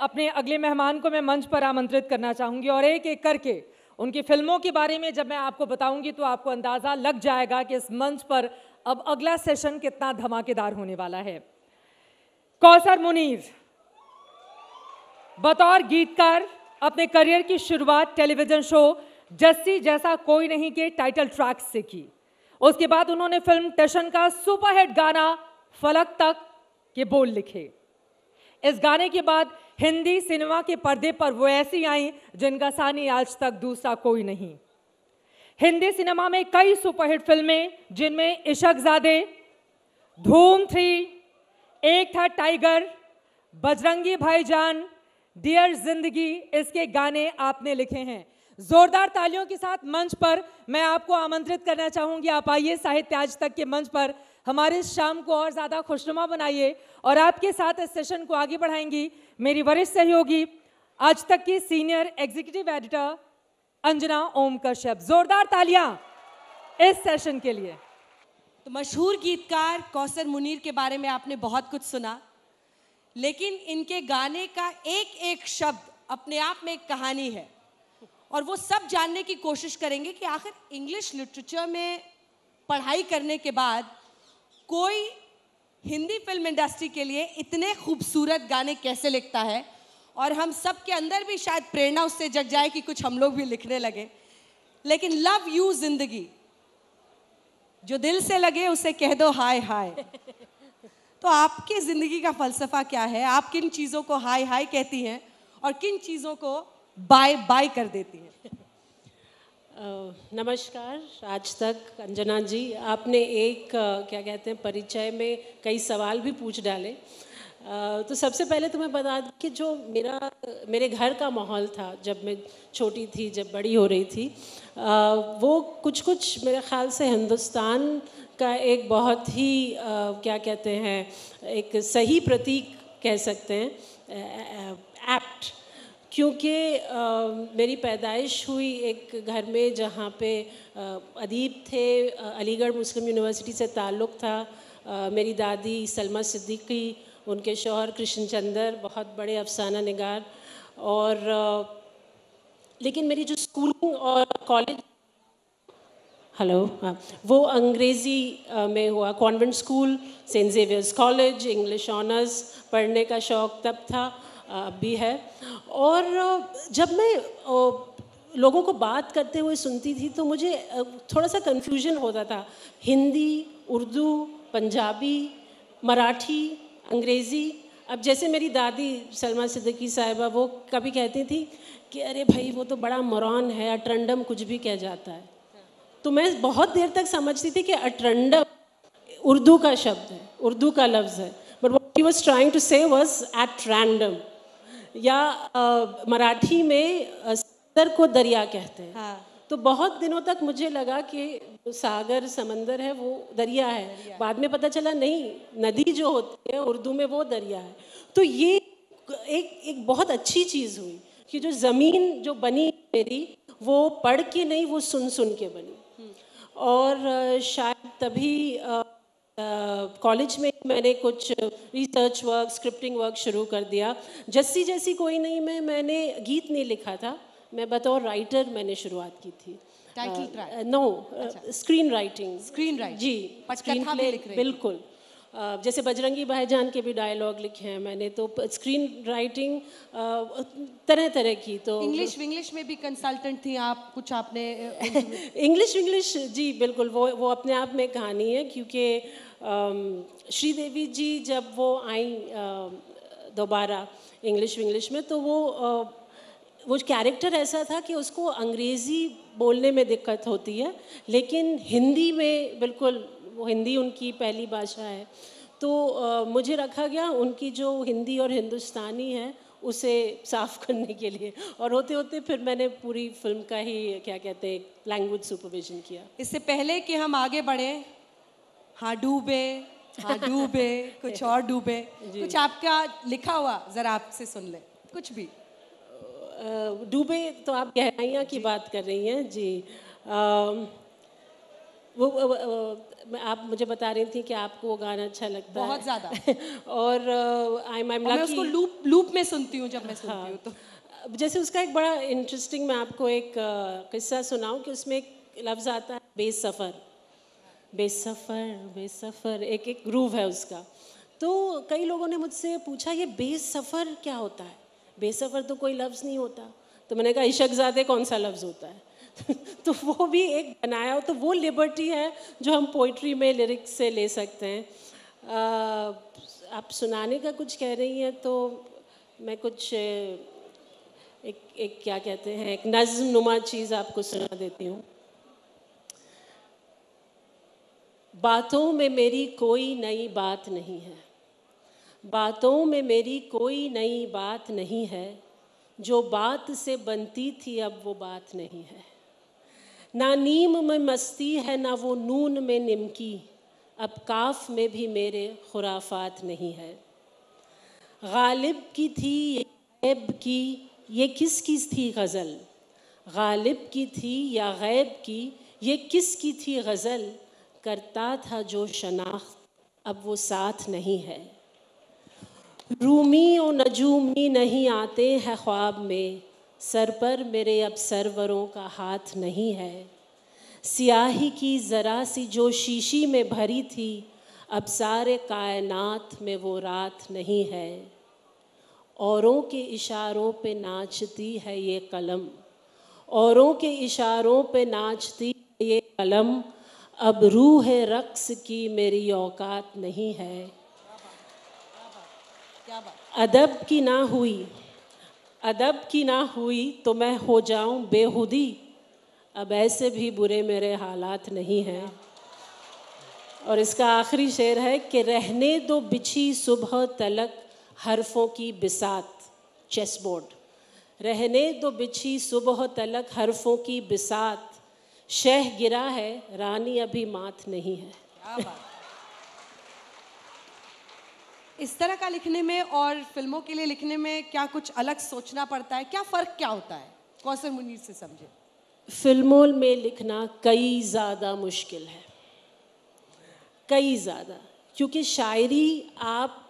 अपने अगले मेहमान को मैं मंच पर आमंत्रित करना चाहूंगी और एक एक करके उनकी फिल्मों के बारे में जब मैं आपको बताऊंगी तो आपको अंदाजा लग जाएगा कि इस मंच पर अब अगला सेशन कितना धमाकेदार होने वाला है। कौसर मुनीर बतौर गीतकार अपने करियर की शुरुआत टेलीविजन शो जस्सी जैसा कोई नहीं के टाइटल ट्रैक से की। उसके बाद उन्होंने फिल्म टशन का सुपरहिट गाना फलक तक के बोल लिखे। इस गाने के बाद हिंदी सिनेमा के पर्दे पर वो ऐसी आई जिनका सानी आज तक दूसरा कोई नहीं। हिंदी सिनेमा में कई सुपरहिट फिल्में जिनमें इश्कज़ादे, धूम 3, एक था टाइगर, बजरंगी भाईजान, डियर जिंदगी, इसके गाने आपने लिखे हैं। जोरदार तालियों के साथ मंच पर मैं आपको आमंत्रित करना चाहूंगी। आप आइए साहित्य आज तक के मंच पर, हमारे इस शाम को और ज्यादा खुशनुमा बनाइए और आपके साथ इस सेशन को आगे बढ़ाएंगी मेरी वरिष्ठ सहयोगी आज तक की senior executive editor Anjana Om Kashyap. जोरदार तालियां इस सेशन के लिए। तो मशहूर गीतकार कौसर मुनीर के बारे में आपने बहुत कुछ सुना, लेकिन इनके गाने का एक एक शब्द अपने आप में एक कहानी है और वो सब जानने की कोशिश करेंगे कि आखिर इंग्लिश लिटरेचर में पढ़ाई करने के बाद कोई हिंदी फिल्म इंडस्ट्री के लिए इतने खूबसूरत गाने कैसे लिखता है, और हम सब के अंदर भी शायद प्रेरणा उससे जग जाए कि कुछ हम लोग भी लिखने लगे। लेकिन लव यू जिंदगी, जो दिल से लगे उसे कह दो हाय हाय। तो आपकी जिंदगी का फलसफा क्या है? आप किन चीज़ों को हाय हाय कहती हैं और किन चीज़ों को बाय बाय कर देती हैं? नमस्कार। आज तक अंजना जी, आपने एक क्या कहते हैं परिचय में कई सवाल भी पूछ डाले। तो सबसे पहले तो मैं बता दूं कि जो मेरे घर का माहौल था जब मैं छोटी थी, जब बड़ी हो रही थी, वो कुछ मेरे ख्याल से हिंदुस्तान का एक बहुत ही क्या कहते हैं एक सही प्रतीक कह सकते हैं, एप्ट, क्योंकि मेरी पैदाइश हुई एक घर में जहाँ पे अदीब थे, अलीगढ़ मुस्लिम यूनिवर्सिटी से ताल्लुक़ था। मेरी दादी सलमा सिद्दीकी, उनके शौहर कृष्ण चंद्र बहुत बड़े अफसाना निगार, और लेकिन मेरी जो स्कूलिंग और कॉलेज वो अंग्रेज़ी में हुआ। Convent school, Saint Xavier's college, English honours पढ़ने का शौक़ तब था, भी है। और जब मैं लोगों को बात करते हुए सुनती थी तो मुझे थोड़ा सा कन्फ्यूजन होता था। हिंदी, उर्दू, पंजाबी, मराठी, अंग्रेज़ी। अब जैसे मेरी दादी सलमा सिद्दीकी साहिबा, वो कभी कहती थी कि अरे भाई वो तो बड़ा मोरान है, अटरंडम कुछ भी कह जाता है। तो मैं बहुत देर तक समझती थी कि अटरंडम उर्दू का शब्द है, उर्दू का लफ्ज़ है, but what he was trying to say was at random. या मराठी में सागर को दरिया कहते हैं। हाँ। तो बहुत दिनों तक मुझे लगा कि सागर समंदर है वो दरिया है। बाद में पता चला नहीं, नदी जो होती है उर्दू में वो दरिया है। तो ये एक बहुत अच्छी चीज़ हुई कि जो ज़मीन जो बनी मेरी, वो पढ़ के नहीं, वो सुन सुन के बनी। और शायद तभी कॉलेज में मैंने कुछ रिसर्च वर्क, स्क्रिप्टिंग वर्क शुरू कर दिया। जस्सी जैसी कोई नहीं में मैंने गीत नहीं लिखा था, मैं बतौर राइटर मैंने शुरुआत की थी। Title track? No, screen writing. Screen writing जी, स्क्रीन प्ले लिख रही। बिल्कुल। जैसे बजरंगी भाईजान के भी डायलॉग लिखे हैं मैंने, तो स्क्रीन राइटिंग तरह तरह की। तो इंग्लिश में भी कंसल्टेंट थी आप, कुछ आपने इंग्लिश जी बिल्कुल, वो अपने आप में कहानी है। क्योंकि श्रीदेवी जी जब वो आई दोबारा इंग्लिश में, तो वो कैरेक्टर ऐसा था कि उसको अंग्रेज़ी बोलने में दिक्कत होती है, लेकिन हिंदी में बिल्कुल, वो हिंदी उनकी पहली भाषा है। तो मुझे रखा गया उनकी जो हिंदी और हिंदुस्तानी है उसे साफ़ करने के लिए, और होते होते फिर मैंने पूरी फिल्म का ही क्या कहते हैं लैंग्वेज सुपरविजन किया। इससे पहले कि हम आगे बढ़े, हाँ डूबे कुछ और डूबे, कुछ आपका लिखा हुआ ज़रा आपसे सुन ले, कुछ भी। डूबे तो आप गहराइयाँ की बात कर रही हैं जी। आप मुझे बता रही थी कि आपको वो गाना अच्छा लगता बहुत है ज़्यादा। और आई एम मैं उसको लूप में सुनती हूँ जब मैं सुनती हूँ तो। जैसे उसका एक बड़ा इंटरेस्टिंग, मैं आपको एक किस्सा सुनाऊं कि उसमें एक लफ्ज़ आता है बेसफ़र। बेसफ़र बेसफ़र एक एक ग्रूव है उसका। तो कई लोगों ने मुझसे पूछा ये बेसफ़र क्या होता है, बेसफ़र तो कोई लफ्ज़ नहीं होता। तो मैंने कहा इशक़ज़ादे कौन सा लफ्ज़ होता है तो वो भी एक बनाया हो, तो वो लिबर्टी है जो हम पोइट्री में लिरिक्स से ले सकते हैं। आप सुनाने का कुछ कह रही हैं तो मैं कुछ एक क्या कहते हैं, एक नज़्म नुमा चीज़ आपको सुना देती हूँ। बातों में मेरी कोई नई बात नहीं है, बातों में मेरी कोई नई बात नहीं है, जो बात से बनती थी अब वो बात नहीं है। ना नीम में मस्ती है ना वो नून में निमकी, अब काफ में भी मेरे खुराफात नहीं है। गालिब की थी ये गैब की, ये किसकी थी गज़ल, गालिब की थी या गैब की, ये किसकी थी गज़ल, करता था जो शनाख्त अब वो साथ नहीं है। रूमी और नजूमी नहीं आते हैं ख्वाब में, सर पर मेरे अब सरवरों का हाथ नहीं है। सियाही की ज़रा सी जो शीशी में भरी थी, अब सारे कायनात में वो रात नहीं है। औरों के इशारों पे नाचती है ये कलम, औरों के इशारों पे नाचती है ये कलम, अब रूह रक्स की मेरी औकात नहीं है। अदब की ना हुई, अदब की ना हुई तो मैं हो जाऊं बेहुदी, अब ऐसे भी बुरे मेरे हालात नहीं हैं। और इसका आखिरी शेर है कि रहने दो बिछी सुबह तलक हरफों की बिसात, चेस बोर्ड, रहने दो बिछी सुबह तलक हरफों की बिसात, शह गिरा है रानी अभी मात नहीं है। क्या बात। इस तरह का लिखने में और फिल्मों के लिए लिखने में क्या कुछ अलग सोचना पड़ता है, क्या फ़र्क क्या होता है कौसर मुनीर से समझे? फिल्मों में लिखना कई ज़्यादा मुश्किल है, कई ज़्यादा, क्योंकि शायरी आप,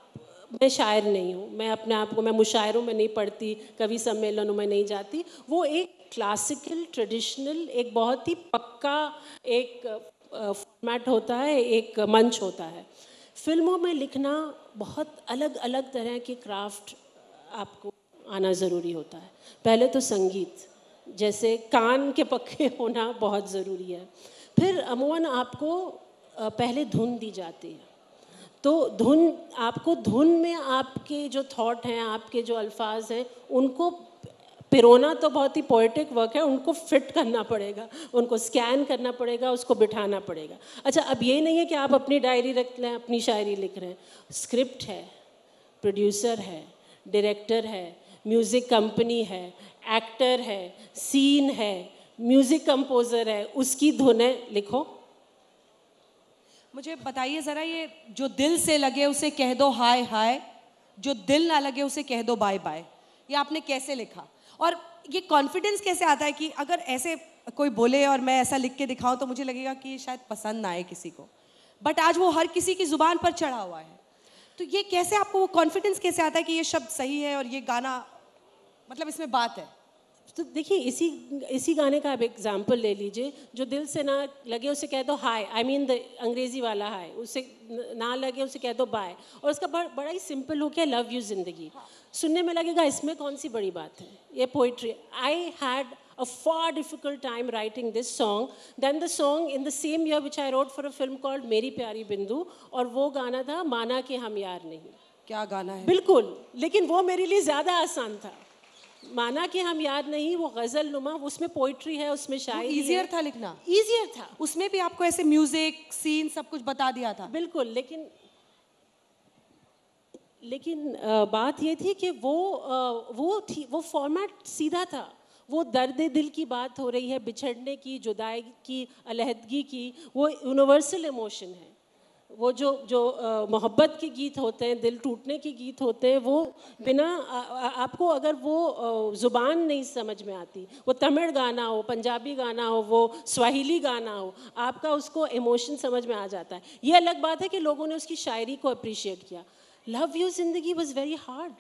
मैं शायर नहीं हूँ, मैं अपने आप को, मैं मुशायरों में नहीं पढ़ती, कवि सम्मेलनों में नहीं जाती। वो एक क्लासिकल ट्रेडिशनल एक बहुत ही पक्का एक फॉर्मेट होता है, एक मंच होता है। फिल्मों में लिखना बहुत अलग अलग तरह के क्राफ्ट आपको आना ज़रूरी होता है। पहले तो संगीत, जैसे कान के पक्के होना बहुत ज़रूरी है। फिर अमूमन आपको पहले धुन दी जाती है, तो धुन, आपको धुन में आपके जो थॉट हैं, आपके जो अल्फाज हैं, उनको पिरोना तो बहुत ही पोएटिक वर्क है, उनको फिट करना पड़ेगा, उनको स्कैन करना पड़ेगा, उसको बिठाना पड़ेगा। अच्छा, अब ये नहीं है कि आप अपनी डायरी रख लें, अपनी शायरी लिख रहे हैं। स्क्रिप्ट है, प्रोड्यूसर है, डायरेक्टर है, म्यूज़िक कंपनी है, एक्टर है, सीन है, म्यूज़िक कंपोज़र है, उसकी धुनें लिखो। मुझे बताइए ज़रा, ये जो दिल से लगे उसे कह दो हाय हाय, जो दिल ना लगे उसे कह दो बाय बाय, ये आपने कैसे लिखा? और ये कॉन्फिडेंस कैसे आता है कि अगर ऐसे कोई बोले और मैं ऐसा लिख के दिखाऊं तो मुझे लगेगा कि शायद पसंद ना आए किसी को, बट आज वो हर किसी की ज़ुबान पर चढ़ा हुआ है, तो ये कैसे आपको वो कॉन्फिडेंस कैसे आता है कि ये शब्द सही है और ये गाना, मतलब इसमें बात है? तो देखिए, इसी गाने का आप एग्जाम्पल ले लीजिए, जो दिल से ना लगे उसे कह दो हाय, आई मीन द अंग्रेज़ी वाला हाय, उसे ना लगे उसे कह दो बाय, और उसका बड़ा ही सिंपल हो गया, लव यू ज़िंदगी। सुनने में लगेगा इसमें कौन सी बड़ी बात है, ये poetry. I had a far difficult time writing this song than the song in the same year which I wrote for a film called मेरी प्यारी बिंदु, और वो गाना था माना कि हम यार नहीं। क्या गाना है? बिल्कुल, लेकिन वो मेरे लिए ज़्यादा आसान था। माना कि हम याद नहीं, वो गज़ल नुमा, उसमें पोइट्री है, उसमें शायरी है। ईजियर था लिखना? ईजियर था। उसमें भी आपको ऐसे म्यूजिक, सीन सब कुछ बता दिया था? बिल्कुल, लेकिन बात ये थी कि वो फॉर्मेट सीधा था। वो दर्द दिल की बात हो रही है, बिछड़ने की, जुदाई की, अलहदगी की, वो यूनिवर्सल इमोशन है। वो जो मोहब्बत के गीत होते हैं, दिल टूटने के गीत होते हैं, वो बिना आपको अगर वो ज़ुबान नहीं समझ में आती, वो तमिल गाना हो, पंजाबी गाना हो, वो स्वाहिली गाना हो, आपका उसको इमोशन समझ में आ जाता है। ये अलग बात है कि लोगों ने उसकी शायरी को अप्रिशिएट किया। लव यू ज़िंदगी was very hard.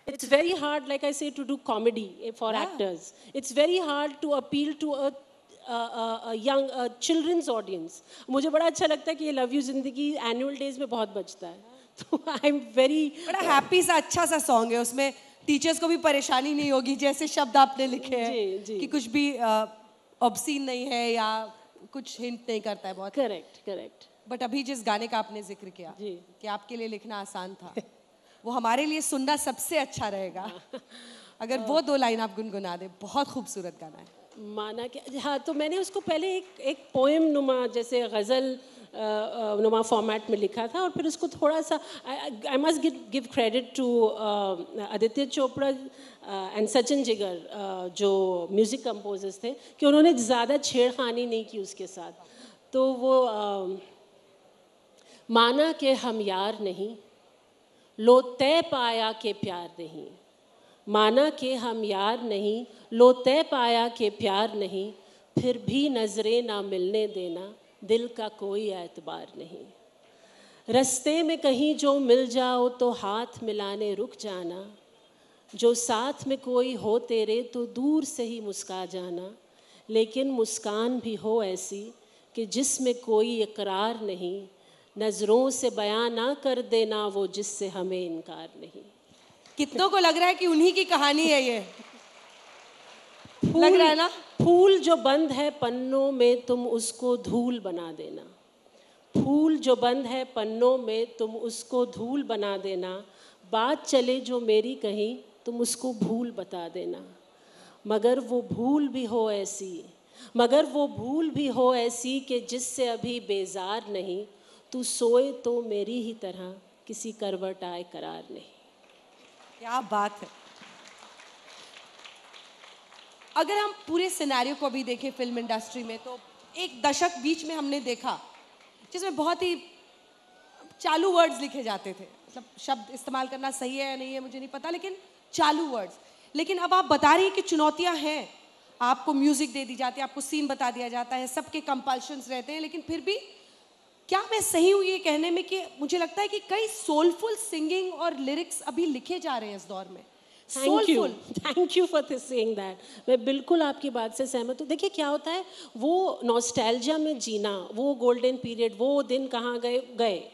It's very hard, like I say, to do comedy for actors. It's very hard to appeal to a young children's audience. मुझे बड़ा अच्छा लगता है कि ये लव यू जिंदगी एनुअल डेज में बहुत बजता है. तो आई एम वेरी बड़ा हैप्पी सा अच्छा सा सॉन्ग है, उसमें टीचर्स को भी परेशानी नहीं होगी, जैसे शब्द आपने लिखे हैं कि कुछ भी ऑब्सीन नहीं है या कुछ हिंट नहीं करता है बहुत. करेक्ट. बट अभी जिस गाने का आपने जिक्र किया कि आपके लिए लिखना आसान था, वो हमारे लिए सुनना सबसे अच्छा रहेगा. अगर वो 2 लाइन आप गुनगुना दे. बहुत खूबसूरत गाना है. माना कि हाँ, तो मैंने उसको पहले एक पोएम नुमा, जैसे गज़ल नुमा फॉर्मेट में लिखा था, और फिर उसको थोड़ा सा I must give credit to Aditya Chopra and Sachin Jigar, जो म्यूज़िक कंपोजर्स थे, कि उन्होंने ज़्यादा छेड़खानी नहीं की उसके साथ. तो वो माना कि हम यार नहीं, लो तय पाया के प्यार नहीं. माना कि हम यार नहीं, लो तय पाया के प्यार नहीं, फिर भी नजरें ना मिलने देना, दिल का कोई एतबार नहीं. रास्ते में कहीं जो मिल जाओ तो हाथ मिलाने रुक जाना, जो साथ में कोई हो तेरे तो दूर से ही मुस्का जाना. लेकिन मुस्कान भी हो ऐसी कि जिसमें कोई इकरार नहीं, नजरों से बयां ना कर देना वो जिससे हमें इनकार नहीं. कितनों को लग रहा है कि उन्हीं की कहानी है ये. लग रहा है ना. फूल जो बंद है पन्नों में तुम उसको धूल बना देना. फूल जो बंद है पन्नों में तुम उसको धूल बना देना. बात चले जो मेरी कहीं तुम उसको भूल बता देना. मगर वो भूल भी हो ऐसी कि जिससे अभी बेजार नहीं, तू सोए तो मेरी ही तरह किसी करवट आए करार नहीं. क्या बात है. अगर हम पूरे सिनेरियो को भी देखें फिल्म इंडस्ट्री में, तो एक दशक बीच में हमने देखा जिसमें बहुत ही चालू वर्ड्स लिखे जाते थे. मतलब शब्द इस्तेमाल करना सही है या नहीं है मुझे नहीं पता, लेकिन चालू वर्ड्स. लेकिन अब आप बता रही हैं कि चुनौतियां हैं. आपको म्यूजिक दे दी जाती है, आपको सीन बता दिया जाता है, सबके कंपल्शंस रहते हैं, लेकिन फिर भी क्या मैं सही हूँ ये कहने में कि मुझे लगता है कि कई सोलफुल सिंगिंग और लिरिक्स अभी लिखे जा रहे हैं इस दौर में. Thank you for saying that. मैं बिल्कुल आपकी बात से सहमत हूँ. देखिए क्या होता है, वो नॉस्टैल्जिया में जीना, वो गोल्डन पीरियड, वो दिन कहाँ गए.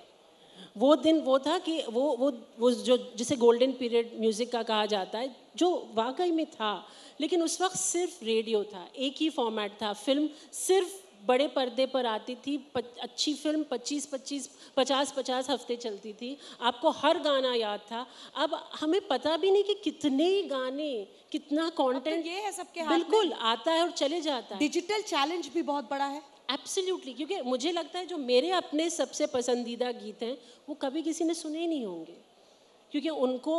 वो दिन वो था कि वो जो जिसे गोल्डन पीरियड म्यूज़िक का कहा जाता है, जो वाकई में था. लेकिन उस वक्त सिर्फ रेडियो था, एक ही फॉर्मेट था. फिल्म सिर्फ बड़े पर्दे पर आती थी. अच्छी फिल्म 50 हफ्ते चलती थी. आपको हर गाना याद था. अब हमें पता भी नहीं कि कितने गाने, कितना कंटेंट, ये है सबके हाथ बिल्कुल में. आता है और चले जाता है. डिजिटल चैलेंज भी बहुत बड़ा है. एब्सोल्युटली. क्योंकि मुझे लगता है जो मेरे अपने सबसे पसंदीदा गीत हैं वो कभी किसी ने सुने ही नहीं होंगे, क्योंकि उनको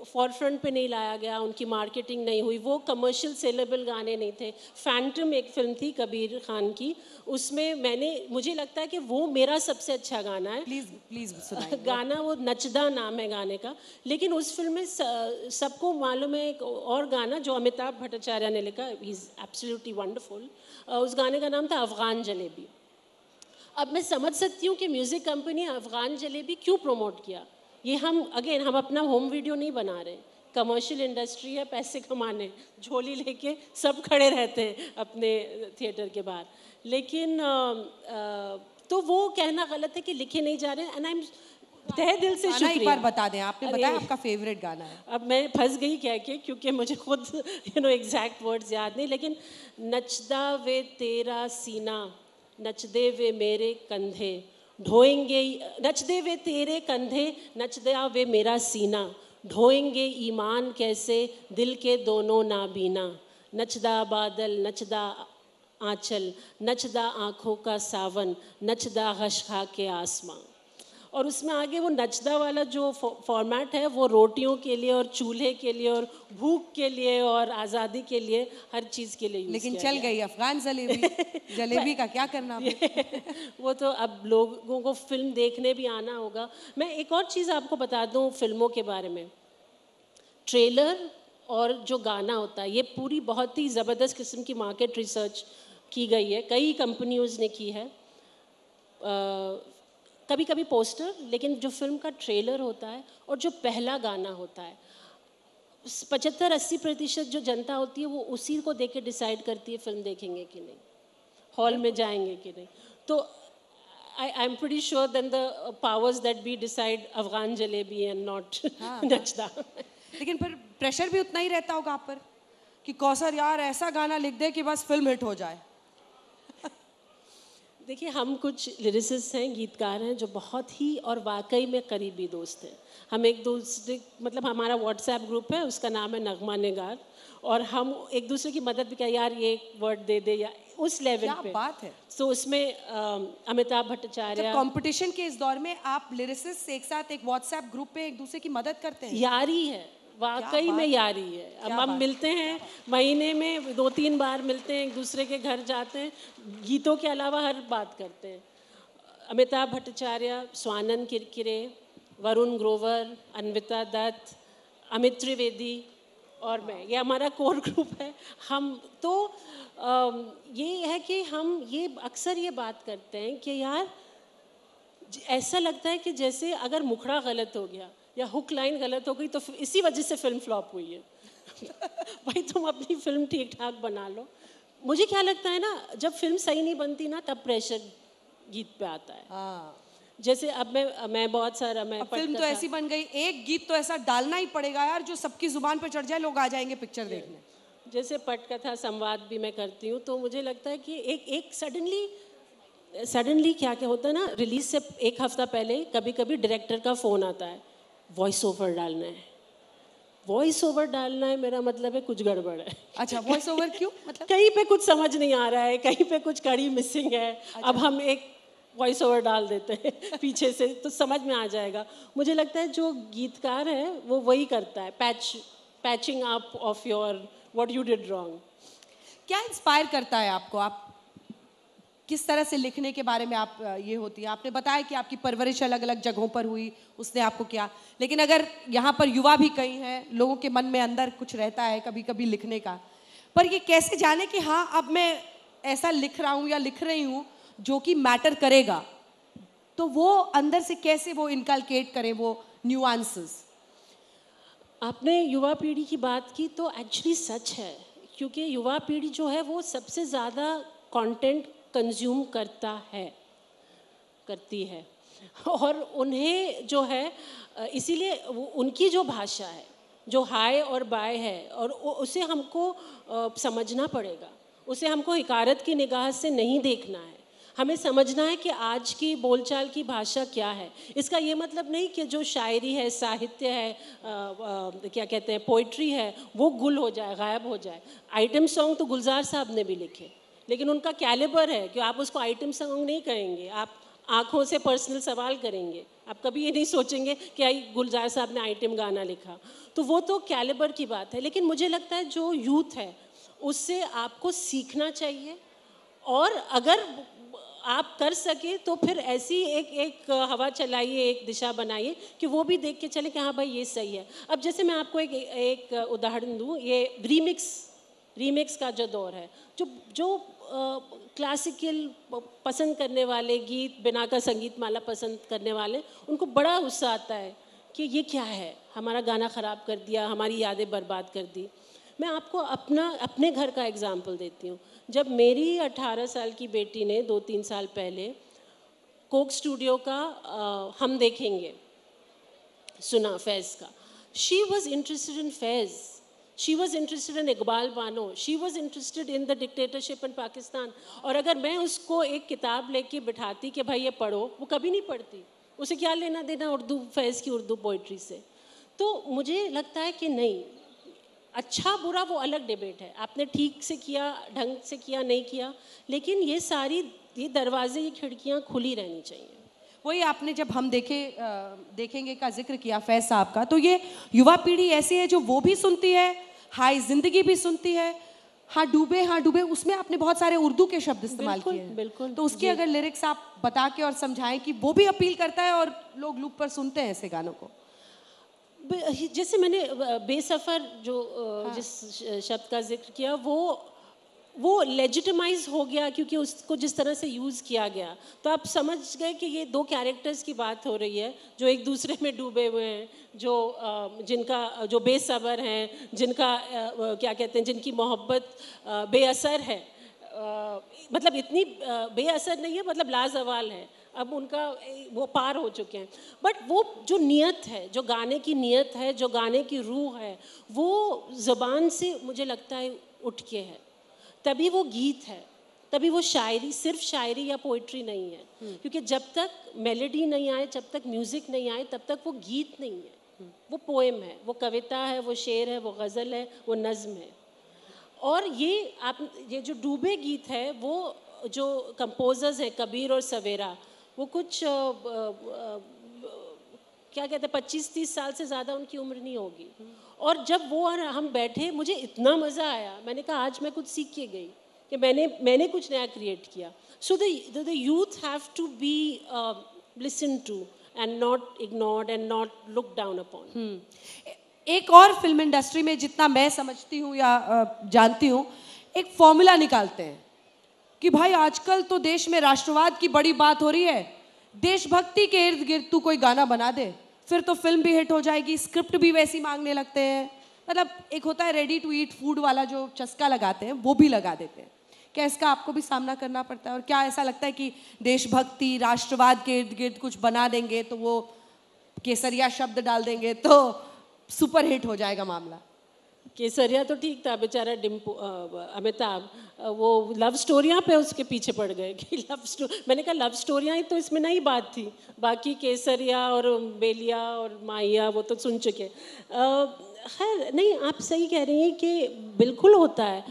फॉरफ्रंट पे नहीं लाया गया, उनकी मार्केटिंग नहीं हुई, वो कमर्शियल सेलेबल गाने नहीं थे. फैंटम एक फिल्म थी कबीर खान की, उसमें मुझे लगता है कि वो मेरा सबसे अच्छा गाना है. प्लीज सुनाइए. गाना वो नचदा नाम है गाने का. लेकिन उस फिल्म में सबको मालूम है एक और गाना जो अमिताभ भट्टाचार्य ने लिखा, ही इज़ एब्सोल्युटली वंडरफुल. उस गाने का नाम था अफ़गान जलेबी. अब मैं समझ सकती हूँ कि म्यूज़िक कंपनी अफ़गान जलेबी क्यों प्रमोट किया. ये हम अपना होम वीडियो नहीं बना रहे. कमर्शियल इंडस्ट्री है, पैसे कमाने, झोली लेके सब खड़े रहते हैं अपने थिएटर के बाहर. लेकिन तो वो कहना गलत है कि लिखे नहीं जा रहे हैं. एंड आई एम तहे दिल से शुक्रिया. एक बार बता दें, आपने बताया आपका फेवरेट गाना है. अब मैं फंस गई कह के, क्योंकि मुझे खुद एग्जैक्ट वर्ड्स याद नहीं. लेकिन नचदा वे तेरा सीना, नचदे वे मेरे कंधे, ढोएंगे नचदे वे तेरे कंधे, नचदा वे मेरा सीना, ढोएंगे ईमान कैसे दिल के दोनों नाबीना. नचदा बादल, नचदा आंचल, नचदा आँखों का सावन, नचदा गश खा के आसमां. और उसमें आगे वो नचदा वाला जो फॉर्मेट है वो रोटियों के लिए और चूल्हे के लिए और भूख के लिए और आज़ादी के लिए हर चीज़ के लिए यूज़ लेकिन किया चल गया। गई अफगान जलेबी। जलेबी का क्या करना अभी? वो तो अब लोगों को फिल्म देखने भी आना होगा। मैं एक और चीज़ आपको बता दूं फिल्मों के बारे में, ट्रेलर और जो गाना होता है ये पूरी बहुत ही ज़बरदस्त किस्म की मार्केट रिसर्च की गई है, कई कंपनियों ने की है। कभी कभी पोस्टर, लेकिन जो फिल्म का ट्रेलर होता है और जो पहला गाना होता है 75-80% जो जनता होती है वो उसी को देख के डिसाइड करती है फिल्म देखेंगे कि नहीं, हॉल में जाएंगे कि नहीं। तो I am pretty sure then the powers that be decide Afghan jalebi and not नचदा। लेकिन फिर प्रेशर भी उतना ही रहता होगा आप पर कि कौसर यार ऐसा गाना लिख दे कि बस फिल्म हिट हो जाए। देखिए, हम कुछ लिरिसिस्ट हैं, गीतकार हैं जो बहुत ही और वाकई में करीबी दोस्त हैं। हम एक दूसरे, मतलब हमारा व्हाट्सएप ग्रुप है, उसका नाम है नगमा निगार, और हम एक दूसरे की मदद भी क्या, यार ये एक वर्ड दे दे, या उस लेवल पे। क्या बात है। तो उसमें अमिताभ भट्टाचार्य, कंपटीशन के इस दौर में आप लिरिसिस्ट एक साथ एक व्हाट्सएप ग्रुप पे एक दूसरे की मदद करते हैं। यारी है, वाकई में यारी है। अब हम मिलते हैं महीने में 2-3 बार मिलते हैं, एक दूसरे के घर जाते हैं, गीतों के अलावा हर बात करते हैं। अमिताभ भट्टाचार्य, स्वानंद किरकिरे, वरुण ग्रोवर, अन्विता दत्त, अमित त्रिवेदी और मैं, ये हमारा कोर ग्रुप है। हम तो ये है कि हम ये अक्सर ये बात करते हैं कि यार ऐसा लगता है कि जैसे अगर मुखड़ा गलत हो गया या हुक लाइन गलत हो गई तो इसी वजह से फिल्म फ्लॉप हुई है। भाई तुम अपनी फिल्म ठीक ठाक बना लो। मुझे क्या लगता है ना, जब फिल्म सही नहीं बनती ना तब प्रेशर गीत पे आता है। जैसे अब मैं बहुत सारा फिल्म तो ऐसी बन गई, एक गीत तो ऐसा डालना ही पड़ेगा यार जो सबकी जुबान पर चढ़ जाए, लोग आ जाएंगे पिक्चर देखने। जैसे पटकथा संवाद भी मैं करती हूँ, तो मुझे लगता है कि एक सडनली क्या होता है ना, रिलीज से एक हफ्ता पहले कभी कभी डायरेक्टर का फ़ोन आता है, वॉइस ओवर डालना है। वॉइस ओवर डालना है मेरा मतलब है कुछ गड़बड़ है। अच्छा, वॉइस ओवर क्यों? मतलब कहीं पे कुछ समझ नहीं आ रहा है, कहीं पे कुछ कड़ी मिसिंग है। अच्छा। अब हम एक वॉइस ओवर डाल देते हैं पीछे से, तो समझ में आ जाएगा। मुझे लगता है जो गीतकार है वो वही करता है, patching up of your what you did wrong. क्या इंस्पायर करता है आपको? आप किस तरह से लिखने के बारे में आप ये होती है? आपने बताया कि आपकी परवरिश अलग अलग जगहों पर हुई, उसने आपको क्या, लेकिन अगर यहाँ पर युवा भी कई हैं, लोगों के मन में अंदर कुछ रहता है कभी कभी लिखने का, पर ये कैसे जाने कि हाँ अब मैं ऐसा लिख रहा हूँ या लिख रही हूँ जो कि मैटर करेगा, तो वो अंदर से कैसे वो इनकलकेट करें वो न्यूआंसेस? आपने युवा पीढ़ी की बात की तो एक्चुअली सच है, क्योंकि युवा पीढ़ी जो है वो सबसे ज़्यादा कंटेंट कंज्यूम करती है, और उन्हें जो है इसीलिए उनकी जो भाषा है, जो हाय और बाय है, और उसे हमको समझना पड़ेगा, उसे हमको हिकारत की निगाह से नहीं देखना है। हमें समझना है कि आज की बोलचाल की भाषा क्या है। इसका ये मतलब नहीं कि जो शायरी है, साहित्य है, क्या कहते हैं, पोइट्री है, वो गुल हो जाए, गायब हो जाए। आइटम सॉन्ग तो गुलजार साहब ने भी लिखे, लेकिन उनका कैलिबर है कि आप उसको आइटम सॉन्ग नहीं कहेंगे, आप आँखों से पर्सनल सवाल करेंगे। आप कभी ये नहीं सोचेंगे कि गुलजार साहब ने आइटम गाना लिखा, तो वो तो कैलिबर की बात है। लेकिन मुझे लगता है जो यूथ है उससे आपको सीखना चाहिए, और अगर आप कर सके तो फिर ऐसी एक हवा चलाइए, एक दिशा बनाइए कि वो भी देख के चले कि हाँ भाई ये सही है। अब जैसे मैं आपको एक उदाहरण दूँ, ये रीमिक्स का जो दौर है, जो क्लासिकल पसंद करने वाले, गीत बिना का संगीत माला पसंद करने वाले, उनको बड़ा गुस्सा आता है कि ये क्या है, हमारा गाना ख़राब कर दिया, हमारी यादें बर्बाद कर दी। मैं आपको अपने घर का एग्जाम्पल देती हूँ। जब मेरी 18 साल की बेटी ने 2-3 साल पहले कोक स्टूडियो का हम देखेंगे सुना, फैज़ का, she was interested in Faiz, she was interested in Iqbal Bano, she was interested in the dictatorship in Pakistan. और अगर मैं उसको एक किताब लेके बिठाती कि भाई ये पढ़ो, वो कभी नहीं पढ़ती। उसे क्या लेना देना फैज़ की उर्दू पोइट्री से। तो मुझे लगता है कि नहीं, अच्छा बुरा वो अलग डिबेट है, आपने ठीक से किया, ढंग से किया, नहीं किया, लेकिन ये दरवाजे, ये खिड़कियाँ खुली रहनी चाहिए। वही आपने जब हम देखेंगे का जिक्र किया फैज साहब का, तो ये युवा पीढ़ी ऐसी है जो वो भी सुनती है, हाय जिंदगी भी सुनती है, हाँ डूबे, उसमें आपने बहुत सारे उर्दू के शब्द इस्तेमाल किए हैं। बिल्कुल। तो उसके अगर लिरिक्स आप बता के और समझाएं कि वो भी अपील करता है और लोग लूप पर सुनते हैं ऐसे गानों को। जैसे मैंने बेसफर जो जिस शब्द का जिक्र किया वो लेजिटिमाइज हो गया क्योंकि उसको जिस तरह से यूज़ किया गया, तो आप समझ गए कि ये दो कैरेक्टर्स की बात हो रही है जो एक दूसरे में डूबे हुए हैं, जिनका जो बेसब्र हैं, जिनका क्या कहते हैं, जिनकी मोहब्बत बेअसर है, मतलब इतनी बेअसर नहीं है, मतलब लाजवाल है, अब उनका वो पार हो चुके हैं। बट वो जो नियत है, जो गाने की नियत है, जो गाने की रूह है, वो ज़बान से मुझे लगता है उठ के है, तभी वो गीत है, तभी वो शायरी, सिर्फ शायरी या पोइट्री नहीं है। क्योंकि जब तक मेलोडी नहीं आए, जब तक म्यूज़िक नहीं आए, तब तक वो गीत नहीं है, वो पोएम है, वो कविता है, वो शेर है, वो गज़ल है, वो नज़्म है। और ये जो डूबे गीत है, वो जो कंपोजर्स हैं कबीर और सवेरा, वो कुछ क्या कहते हैं 25-30 साल से ज़्यादा उनकी उम्र नहीं होगी। और जब वो और हम बैठे, मुझे इतना मज़ा आया, मैंने कहा आज मैं कुछ सीख के गई कि मैंने कुछ नया क्रिएट किया। So the youth have to be listen to and not ignored and not look down upon. एक और फिल्म इंडस्ट्री में जितना मैं समझती हूँ या जानती हूँ, एक फॉर्मूला निकालते हैं कि भाई आजकल तो देश में राष्ट्रवाद की बड़ी बात हो रही है, देशभक्ति के इर्द गिर्द तू कोई गाना बना दे, फिर तो फिल्म भी हिट हो जाएगी, स्क्रिप्ट भी वैसी मांगने लगते हैं। मतलब एक होता है रेडी टू ईट फूड वाला जो चस्का लगाते हैं, वो भी लगा देते हैं। क्या इसका आपको भी सामना करना पड़ता है? और क्या ऐसा लगता है कि देशभक्ति राष्ट्रवाद के इर्द गिर्द कुछ बना देंगे तो वो केसरिया शब्द डाल देंगे तो सुपर हिट हो जाएगा मामला? केसरिया तो ठीक था, बेचारा अमिताभ, वो लव स्टोरियाँ पे उसके पीछे पड़ गए कि मैंने कहा लव स्टोरियाँ ही तो इसमें नई बात थी, बाकी केसरिया और बेलिया और माहिया वो तो सुन चुके। खैर नहीं, आप सही कह रही हैं कि बिल्कुल होता है।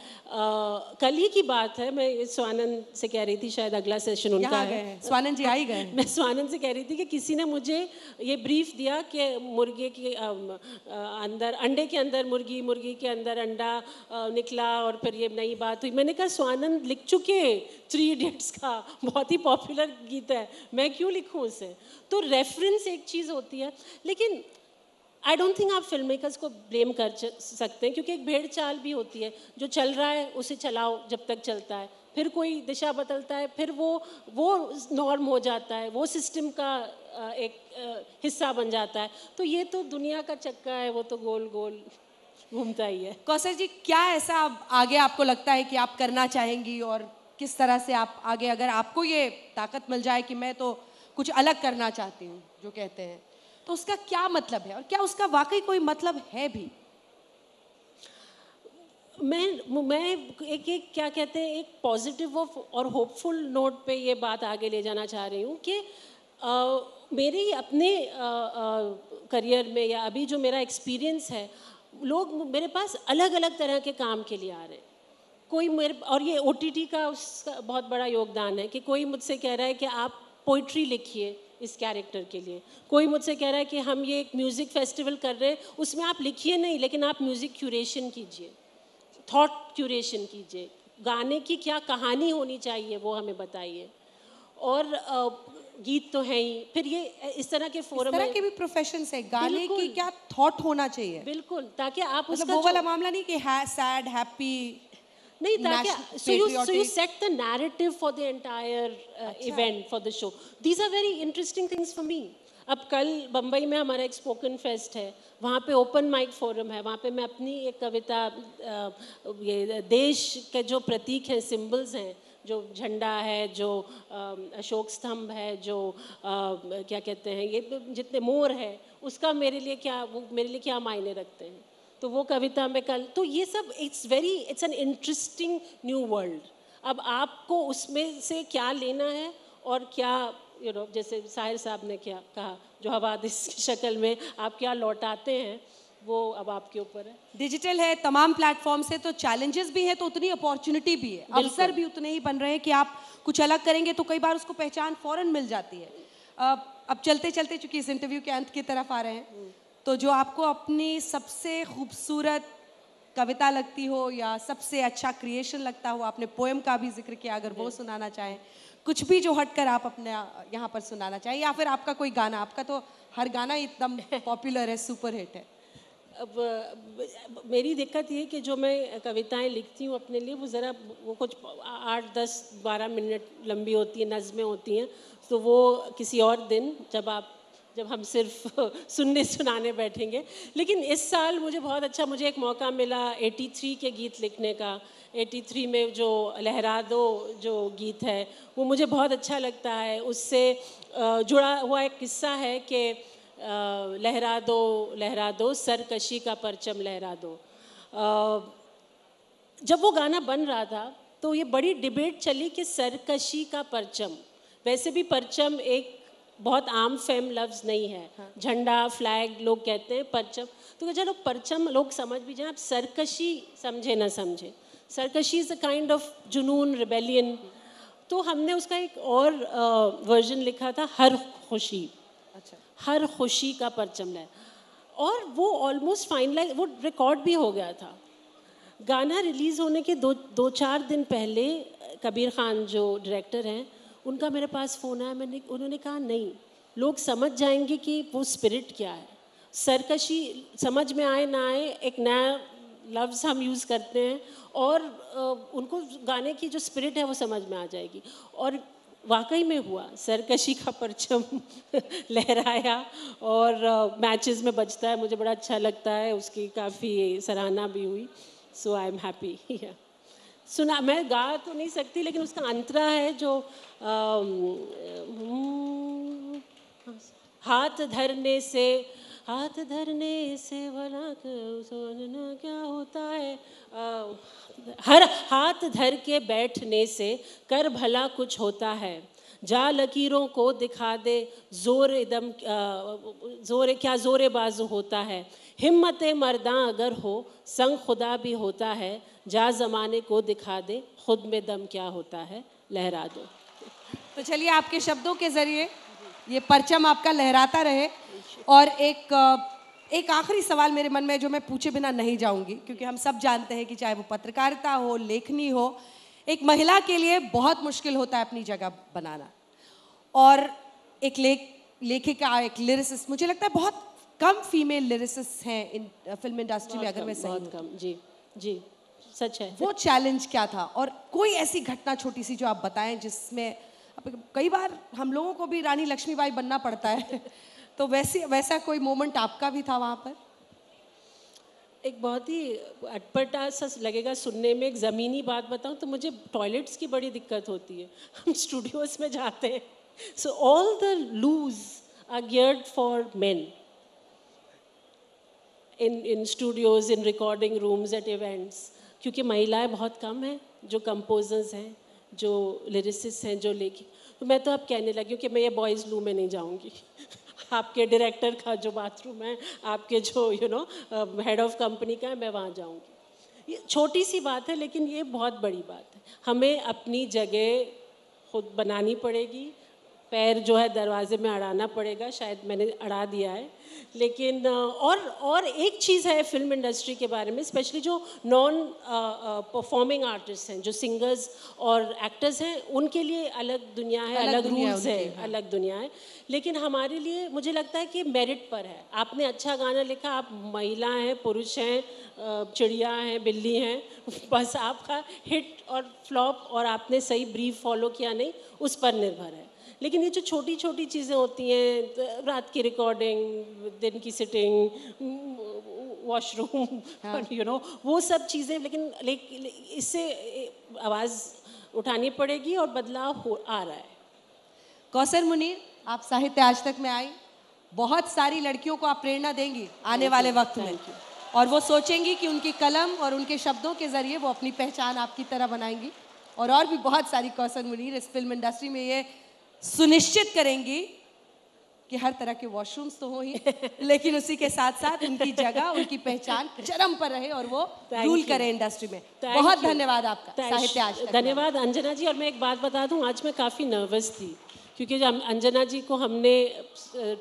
कल ही की बात है, मैं स्वानंद से कह रही थी, शायद अगला सेशन उनका है। स्वानंद जी आ ही गए। मैं स्वानंद से कह रही थी कि किसी ने मुझे ये ब्रीफ दिया कि मुर्गे के अंदर अंडे के अंदर मुर्गी, मुर्गी के अंदर अंडा निकला और फिर ये नई बात हुई। मैंने कहा स्वानंद लिख चुके 3 इडियट्स का, बहुत ही पॉपुलर गीत है, मैं क्यों लिखूं उसे? तो रेफरेंस एक चीज़ होती है, लेकिन आई डोंट थिंक आप फिल्म मेकर्स को ब्लेम कर सकते हैं, क्योंकि एक भेड़ चाल भी होती है, जो चल रहा है उसे चलाओ जब तक चलता है, फिर कोई दिशा बदलता है, फिर वो नॉर्म हो जाता है, वो सिस्टम का एक हिस्सा बन जाता है। तो ये तो दुनिया का चक्का है, वो तो गोल गोल घूमता ही है। कौसर जी, क्या ऐसा आगे आपको लगता है कि आप करना चाहेंगी, और किस तरह से आप आगे, अगर आपको ये ताकत मिल जाए कि मैं तो कुछ अलग करना चाहती हूँ जो कहते हैं, तो उसका क्या मतलब है, और क्या उसका वाकई कोई मतलब है भी? मैं एक क्या कहते हैं, एक पॉजिटिव और होपफुल नोट पे ये बात आगे ले जाना चाह रही हूँ कि मेरे अपने करियर में या अभी जो मेरा एक्सपीरियंस है, लोग मेरे पास अलग अलग तरह के काम के लिए आ रहे हैं। कोई और ये OTT का उसका बहुत बड़ा योगदान है कि कोई मुझसे कह रहा है कि आप पोइट्री लिखिए इस कैरेक्टर के लिए, कोई मुझसे कह रहा है कि हम ये एक म्यूज़िक फेस्टिवल कर रहे हैं, उसमें आप लिखिए नहीं, लेकिन आप म्यूज़िक क्यूरेशन कीजिए, थॉट क्यूरेशन कीजिए, गाने की क्या कहानी होनी चाहिए वो हमें बताइए। और गीत तो है ही, फिर ये इस तरह के फोरम, इस तरह के भी प्रोफेशंस है, गाने की क्या थॉट होना चाहिए। बिल्कुल, ताकि आप मतलब वो वाला मामला नहीं कि सैड हैप्पी नहीं, ताकि so you set the narrative for the entire event for the show. These are very interesting things for me. अब कल बम्बई में हमारा एक स्पोकन फेस्ट है, वहाँ पे ओपन माइक फोरम है, वहाँ पे मैं अपनी एक कविता, ये देश के जो प्रतीक हैं, सिंबल्स हैं, जो झंडा है, जो अशोक स्तंभ है, जो क्या कहते हैं, ये जितने मोर है, उसका मेरे लिए क्या मायने रखते हैं, तो वो कविता में कल, तो ये सब it's an interesting new world. अब आपको उसमें से क्या लेना है और क्या जैसे साहिर साहब ने क्या कहा, जो हवादिस की शक्ल में आप क्या लौटाते हैं, वो अब आपके ऊपर है। डिजिटल है, तमाम प्लेटफॉर्म से, तो चैलेंजेस भी हैं तो उतनी अपॉर्चुनिटी भी है, अवसर भी उतने ही बन रहे हैं कि आप कुछ अलग करेंगे तो कई बार उसको पहचान फौरन मिल जाती है। अब चलते चलते चूंकि इस इंटरव्यू के अंत की तरफ आ रहे हैं, तो जो आपको अपनी सबसे खूबसूरत कविता लगती हो या सबसे अच्छा क्रिएशन लगता हो, आपने पोएम का भी जिक्र किया, अगर वो सुनाना चाहें, कुछ भी जो हटकर आप अपने यहाँ पर सुनाना चाहें, या फिर आपका कोई गाना, आपका तो हर गाना एकदम पॉपुलर है, सुपर हिट है। अब मेरी दिक्कत ये कि जो मैं कविताएं लिखती हूँ अपने लिए, वो ज़रा वो कुछ 8, 10, 12 मिनट लंबी होती हैं, नज़में होती हैं, तो वो किसी और दिन जब हम सिर्फ सुनने सुनाने बैठेंगे। लेकिन इस साल मुझे एक मौका मिला 83 के गीत लिखने का। 83 में जो लहरा दो जो गीत है वो मुझे बहुत अच्छा लगता है। उससे जुड़ा हुआ एक किस्सा है कि लहरा दो सरकशी का परचम लहरा दो। जब वो गाना बन रहा था तो ये बड़ी डिबेट चली कि सरकशी का परचम, वैसे भी परचम एक बहुत आम फेम लफ्ज़ नहीं है। हाँ। झंडा, फ्लैग लोग कहते हैं, परचम तो चलो परचम लोग समझ भी जाए, आप सरकशी समझे ना समझे, सरकशी इज़ अ काइंड ऑफ जुनून, रिबेलियन। तो हमने उसका एक और वर्जन लिखा था, हर खुशी। अच्छा। हर खुशी का परचम है, और वो ऑलमोस्ट फाइनलाइज, वो रिकॉर्ड भी हो गया था। गाना रिलीज़ होने के 2-4 दिन पहले कबीर खान जो डायरेक्टर हैं, उनका मेरे पास फ़ोन आया। उन्होंने कहा नहीं, लोग समझ जाएंगे कि वो स्पिरिट क्या है। सरकशी समझ में आए ना आए, एक नया लफ्ज़ हम यूज़ करते हैं, और उनको गाने की जो स्पिरिट है वो समझ में आ जाएगी। और वाकई में हुआ, सरकशी का परचम लहराया, और मैचेस में बजता है, मुझे बड़ा अच्छा लगता है, उसकी काफ़ी सराहना भी हुई। सो आई एम हैप्पी। सुना, मैं गा तो नहीं सकती, लेकिन उसका अंतरा है जो हाथ धरने से भला सोचना क्या होता है, हर हाथ धर के बैठने से कर भला कुछ होता है, जा लकीरों को दिखा दे जोरे बाजू होता है, हिम्मत मर्दां अगर हो संग खुदा भी होता है, जा ज़माने को दिखा दे खुद में दम क्या होता है, लहरा दो। तो चलिए, आपके शब्दों के ज़रिए ये परचम आपका लहराता रहे। और एक आखिरी सवाल मेरे मन में जो मैं पूछे बिना नहीं जाऊंगी, क्योंकि हम सब जानते हैं कि चाहे वो पत्रकारिता हो, लेखनी हो, एक महिला के लिए बहुत मुश्किल होता है अपनी जगह बनाना। और एक लेखिका, एक लिरिसिस्ट, मुझे लगता है बहुत कम फीमेल लिरिसिस्ट हैं इन फिल्म इंडस्ट्री में, अगर मैं सही हूं। कम, जी जी, सच है। वो चैलेंज क्या था, और कोई ऐसी घटना छोटी सी जो आप बताएं जिसमें कई बार हम लोगों को भी रानी लक्ष्मीबाई बनना पड़ता है, तो वैसा कोई मोमेंट आपका भी था वहाँ पर? एक बहुत ही अटपटा सा लगेगा सुनने में, एक ज़मीनी बात बताऊं तो मुझे टॉयलेट्स की बड़ी दिक्कत होती है। हम स्टूडियोज़ में जाते हैं, so all the loos are geared for men in studios, in recording rooms, at events, क्योंकि महिलाएं बहुत कम हैं जो कंपोजर्स हैं, जो लिरिसिस्ट हैं, जो लेखक। तो मैं तो अब कहने लगी हूँ कि मैं ये बॉयज़ लू में नहीं जाऊँगी। आपके डायरेक्टर का जो बाथरूम है, आपके जो हेड ऑफ कंपनी का है, मैं वहाँ जाऊँगी। ये छोटी सी बात है, लेकिन ये बहुत बड़ी बात है। हमें अपनी जगह खुद बनानी पड़ेगी, पैर जो है दरवाजे में अड़ाना पड़ेगा, शायद मैंने अड़ा दिया है। लेकिन और एक चीज़ है फिल्म इंडस्ट्री के बारे में, स्पेशली जो नॉन परफॉर्मिंग आर्टिस्ट हैं, जो सिंगर्स और एक्टर्स हैं, उनके लिए अलग दुनिया है, अलग रूल्स है, अलग दुनिया है। लेकिन हमारे लिए मुझे लगता है कि मेरिट पर है। आपने अच्छा गाना लिखा, आप महिला हैं, पुरुष हैं, चिड़िया हैं, बिल्ली हैं, बस आपका हिट और फ्लॉप और आपने सही ब्रीफ फॉलो किया नहीं, उस पर निर्भर है। लेकिन ये जो छोटी छोटी चीज़ें होती हैं, रात की रिकॉर्डिंग, दिन की सिटिंग, वॉशरूम, वो सब चीज़ें, लेकिन इससे आवाज़ उठानी पड़ेगी और बदलाव आ रहा है। कौसर मुनीर, आप साहित्य आज तक में आई, बहुत सारी लड़कियों को आप प्रेरणा देंगी आने वाले वक्त में, और वो सोचेंगी कि उनकी कलम और उनके शब्दों के ज़रिए वो अपनी पहचान आपकी तरह बनाएंगी, और भी बहुत सारी कौसर मुनीर इस फिल्म इंडस्ट्री में ये सुनिश्चित करेंगी कि हर तरह के वॉशरूम्स तो हो ही, लेकिन उसी के साथ साथ उनकी जगह, उनकी पहचान चरम पर रहे और वो रूल करे इंडस्ट्री में। बहुत धन्यवाद आपका साहित्य आज तक। धन्यवाद अंजना जी। और मैं एक बात बता दूं, आज मैं काफ़ी नर्वस थी, क्योंकि जब अंजना जी को हमने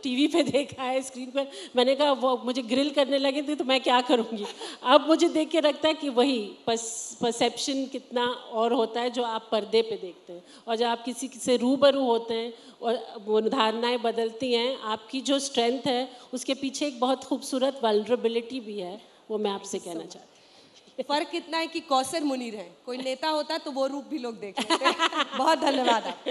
टीवी पे देखा है, स्क्रीन पर, मैंने कहा वो मुझे ग्रिल करने लगे थे तो मैं क्या करूँगी। अब मुझे देख के लगता है कि वही परसेप्शन कितना और होता है जो आप पर्दे पे देखते हैं, और जब आप किसी से रूबरू होते हैं और वो धारणाएँ बदलती हैं, आपकी जो स्ट्रेंथ है उसके पीछे एक बहुत खूबसूरत वल्नरेबिलिटी भी है, वो मैं आपसे कहना चाहती हूँ। फर्क इतना है कि कौसर मुनीर है, कोई नेता होता तो वो रूप भी लोग देख लेते। बहुत धन्यवाद आप।